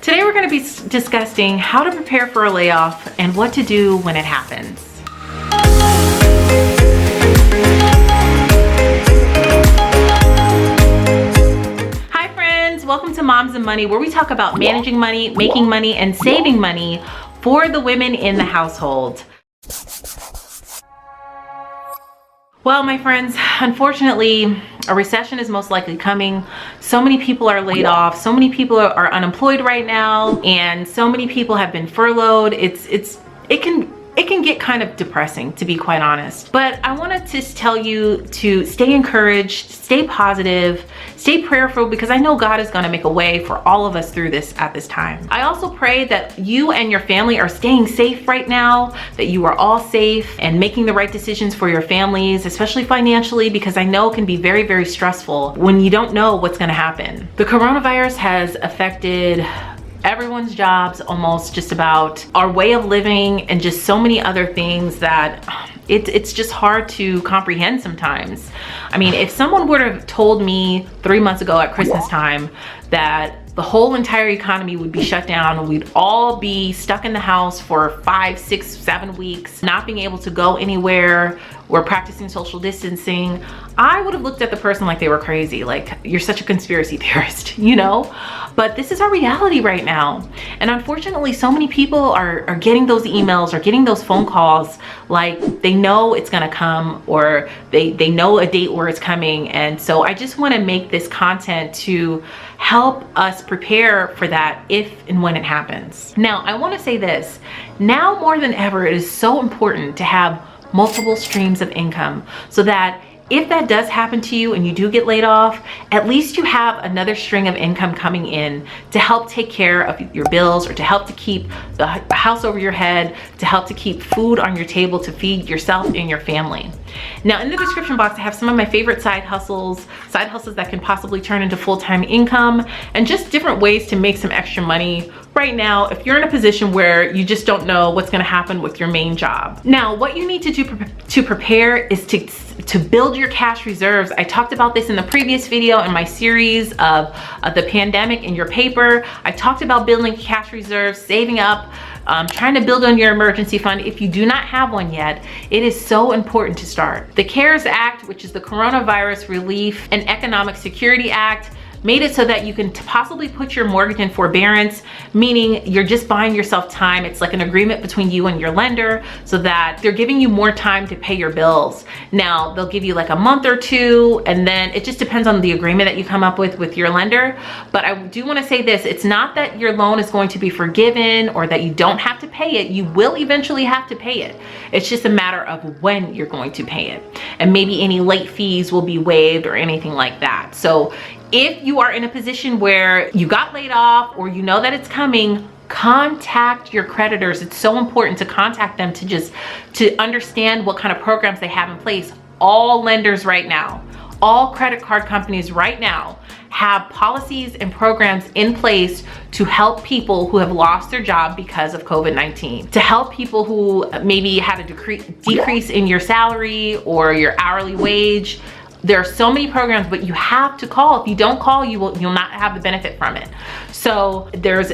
Today we're going to be discussing how to prepare for a layoff and what to do when it happens. Hi friends, welcome to Moms and Money, where we talk about managing money, making money, and saving money for the women in the household. Well, my friends, unfortunately, a recession is most likely coming. So many people are laid off. So many people are unemployed right now, and so many people have been furloughed. It can get kind of depressing, to be quite honest. But I wanted to tell you to stay encouraged, stay positive, stay prayerful, because I know God is going to make a way for all of us through this at this time. I also pray that you and your family are staying safe right now, that you are all safe and making the right decisions for your families, especially financially, because I know it can be very, very stressful when you don't know what's going to happen. The coronavirus has affected everyone's jobs, almost just about our way of living, and just so many other things that it's just hard to comprehend sometimes. I mean, if someone would have told me 3 months ago at Christmas time that the whole entire economy would be shut down, we'd all be stuck in the house for 5, 6, 7 weeks, not being able to go anywhere, we're practicing social distancing, I would have looked at the person like they were crazy, like, you're such a conspiracy theorist, you know? But this is our reality right now. And unfortunately, so many people are getting those emails or getting those phone calls like they know it's gonna come, or they know a date where it's coming. And so I just wanna make this content to help us prepare for that if and when it happens. Now, I wanna say this, now more than ever, it is so important to have multiple streams of income, so that if that does happen to you and you do get laid off, at least you have another string of income coming in to help take care of your bills, or to help to keep the house over your head, to help to keep food on your table to feed yourself and your family. Now, in the description box, I have some of my favorite side hustles that can possibly turn into full-time income, and just different ways to make some extra money right now if you're in a position where you just don't know what's going to happen with your main job. Now, what you need to do to prepare is to build your cash reserves. I talked about this in the previous video in my series of the pandemic in your paper. I talked about building cash reserves, saving up, trying to build on your emergency fund. If you do not have one yet, it is so important to start. The CARES Act, which is the Coronavirus Relief and Economic Security Act, made it so that you can possibly put your mortgage in forbearance, meaning you're just buying yourself time. It's like an agreement between you and your lender, so that they're giving you more time to pay your bills. Now, they'll give you like a month or two, and then it just depends on the agreement that you come up with your lender. But I do want to say this, it's not that your loan is going to be forgiven or that you don't have to pay it. You will eventually have to pay it. It's just a matter of when you're going to pay it. And maybe any late fees will be waived or anything like that. So if you are in a position where you got laid off, or you know that it's coming, contact your creditors. It's so important to contact them to understand what kind of programs they have in place. All lenders right now, all credit card companies right now have policies and programs in place to help people who have lost their job because of COVID-19, to help people who maybe had a decrease in your salary or your hourly wage. There are so many programs, but you have to call. If you don't call, you'll not have the benefit from it. So there's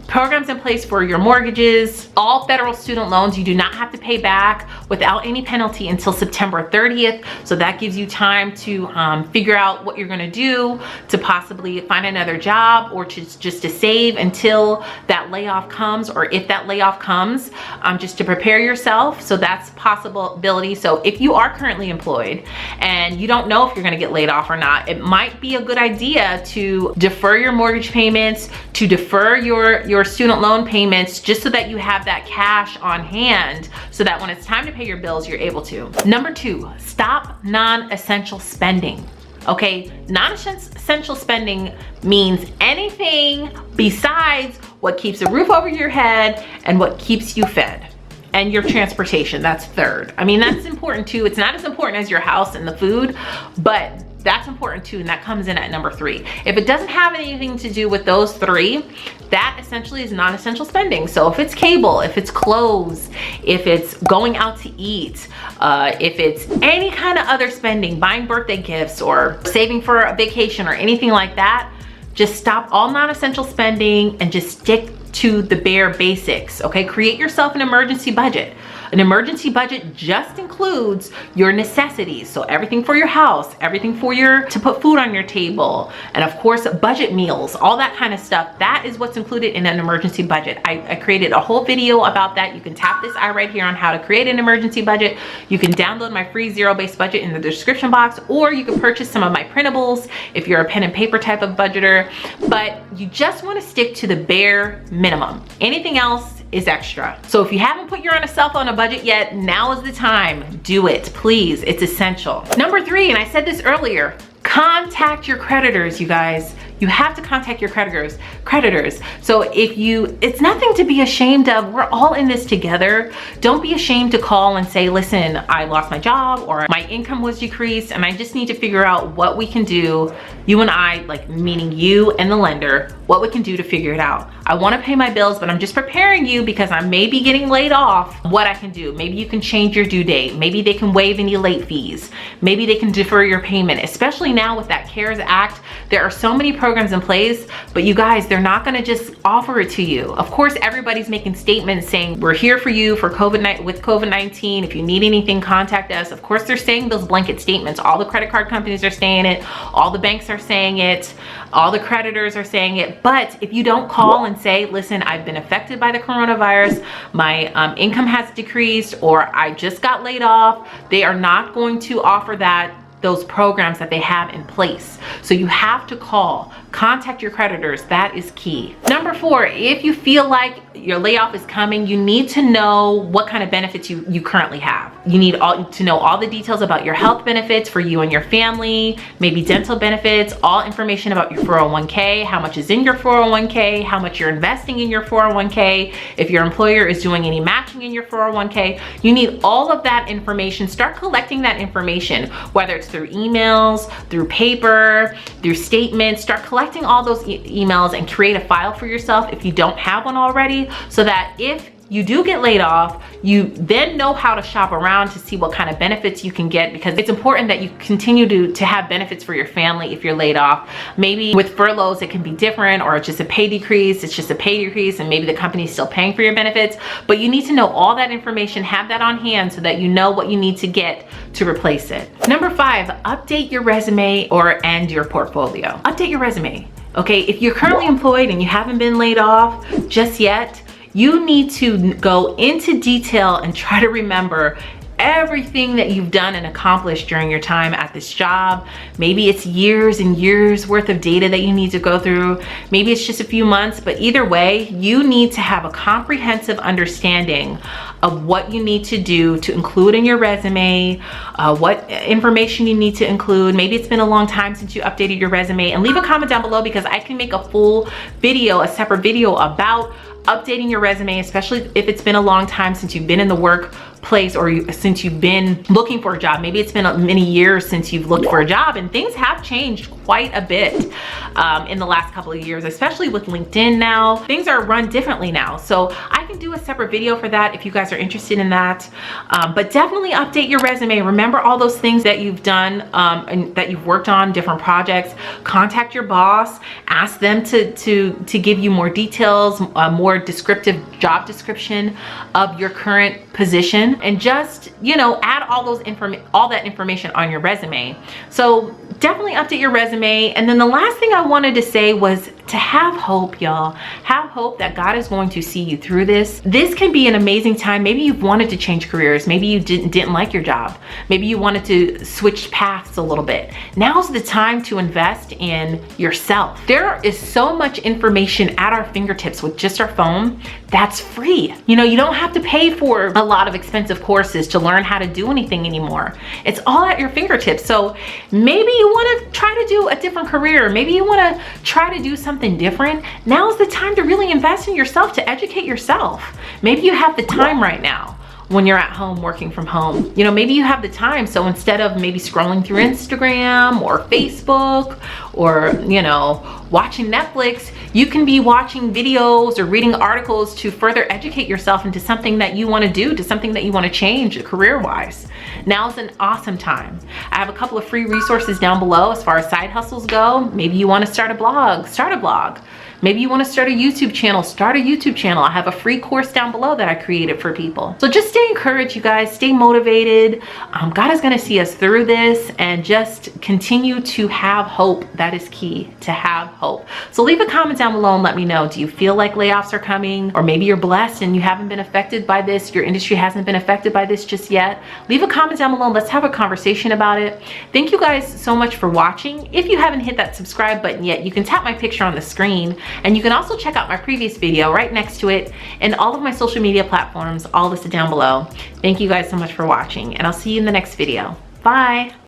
programs in place for your mortgages, all federal student loans. You do not have to pay back without any penalty until September 30th. So that gives you time to figure out what you're gonna do to possibly find another job, or just to save until that layoff comes, or if that layoff comes, just to prepare yourself. So that's a possibility. So if you are currently employed and you don't know if you're gonna get laid off or not, it might be a good idea to defer your mortgage payments, to defer your student loan payments, just so that you have that cash on hand, so that when it's time to pay your bills, you're able to. Number 2, stop non-essential spending. Okay, non-essential spending means anything besides what keeps a roof over your head and what keeps you fed. And your transportation, that's third. I mean, that's important too. It's not as important as your house and the food, but that's important too, and that comes in at number 3. If it doesn't have anything to do with those 3, that essentially is non-essential spending. So if it's cable, if it's clothes, if it's going out to eat, if it's any kind of other spending, buying birthday gifts or saving for a vacation or anything like that, Just stop all non-essential spending and just stick to the bare basics, okay? Create yourself an emergency budget. An emergency budget just includes your necessities. So everything for your house, everything to put food on your table, and of course, budget meals, all that kind of stuff. That is what's included in an emergency budget. I created a whole video about that. You can tap this eye right here on how to create an emergency budget. You can download my free zero-based budget in the description box, or you can purchase some of my printables if you're a pen and paper type of budgeter. But you just want to stick to the bare minimum. Anything else is extra. So if you haven't put yourself on a budget yet, now is the time. Do it, please. It's essential. Number 3, and I said this earlier, contact your creditors, you guys. You have to contact your creditors. So it's nothing to be ashamed of. We're all in this together. Don't be ashamed to call and say, listen, I lost my job, or my income was decreased, and I just need to figure out what we can do. You and I, like meaning you and the lender, what we can do to figure it out. I want to pay my bills, but I'm just preparing you because I may be getting laid off. What I can do, maybe you can change your due date. Maybe they can waive any late fees. Maybe they can defer your payment, especially now with that CARES Act. There are so many programs in place, but you guys, they're not going to just offer it to you. Of course, everybody's making statements saying we're here for you for COVID-19. If you need anything, contact us. Of course, they're saying those blanket statements. All the credit card companies are saying it. All the banks are saying it. All the creditors are saying it. But if you don't call and say, listen, I've been affected by the coronavirus, my income has decreased, or I just got laid off, they are not going to offer those programs that they have in place. So you have to call, contact your creditors. That is key. Number 4, if you feel like your layoff is coming, you need to know what kind of benefits you currently have. You need to know all the details about your health benefits for you and your family, maybe dental benefits, all information about your 401k, how much is in your 401k, how much you're investing in your 401k, if your employer is doing any matching in your 401k. You need all of that information. Start collecting that information, whether it's through emails, through paper, through statements. Start collecting all those emails and create a file for yourself if you don't have one already, so that if you do get laid off, you then know how to shop around to see what kind of benefits you can get, because it's important that you continue to have benefits for your family if you're laid off. Maybe with furloughs, it can be different, or it's just a pay decrease. It's just a pay decrease, and maybe the company's still paying for your benefits, but you need to know all that information, have that on hand so that you know what you need to get to replace it. Number 5, update your resume and your portfolio. Update your resume. Okay, if you're currently employed and you haven't been laid off just yet, you need to go into detail and try to remember everything that you've done and accomplished during your time at this job. Maybe it's years and years worth of data that you need to go through. Maybe it's just a few months, but either way, you need to have a comprehensive understanding of what you need to do to include in your resume, what information you need to include. Maybe it's been a long time since you updated your resume, and leave a comment down below, because I can make a full video, a separate video about updating your resume, especially if it's been a long time since you've been in the workplace, or since you've been looking for a job. Maybe it's been many years since you've looked for a job, and things have changed quite a bit in the last couple of years, especially with LinkedIn now. Things are run differently now. So I can do a separate video for that if you guys are interested in that. But definitely update your resume. Remember all those things that you've done and that you've worked on, different projects. Contact your boss, ask them to give you more details, more descriptive job description of your current position, and just, you know, add all that information on your resume. So definitely update your resume. And then the last thing I wanted to say was to have hope, y'all. Have hope that God is going to see you through this. This can be an amazing time. Maybe you've wanted to change careers. Maybe you didn't like your job. Maybe you wanted to switch paths a little bit. Now's the time to invest in yourself. There is so much information at our fingertips with just our phone that's free. You know, you don't have to pay for a lot of expensive courses to learn how to do anything anymore. It's all at your fingertips. So maybe you want to try to do a different career. Maybe you want to try to do something different. Now's the time to really invest in yourself, to educate yourself. Maybe you have the time right now. when you're at home working from home. You know, maybe you have the time, so instead of maybe scrolling through Instagram or Facebook or, you know, watching Netflix, you can be watching videos or reading articles to further educate yourself into something that you want to do, to something that you want to change career-wise. Now's an awesome time. I have a couple of free resources down below as far as side hustles go. Maybe you want to start a blog, start a blog. Maybe you want to start a YouTube channel, start a YouTube channel. I have a free course down below that I created for people. So just stay encouraged, you guys, stay motivated. God is going to see us through this, and just continue to have hope. That is key, to have hope. So leave a comment down below and let me know, do you feel like layoffs are coming? Or maybe you're blessed and you haven't been affected by this, your industry hasn't been affected by this just yet. Leave a comment down below and let's have a conversation about it. Thank you guys so much for watching. If you haven't hit that subscribe button yet, you can tap my picture on the screen. And you can also check out my previous video right next to it, and all of my social media platforms, all listed down below. Thank you guys so much for watching, and I'll see you in the next video. Bye.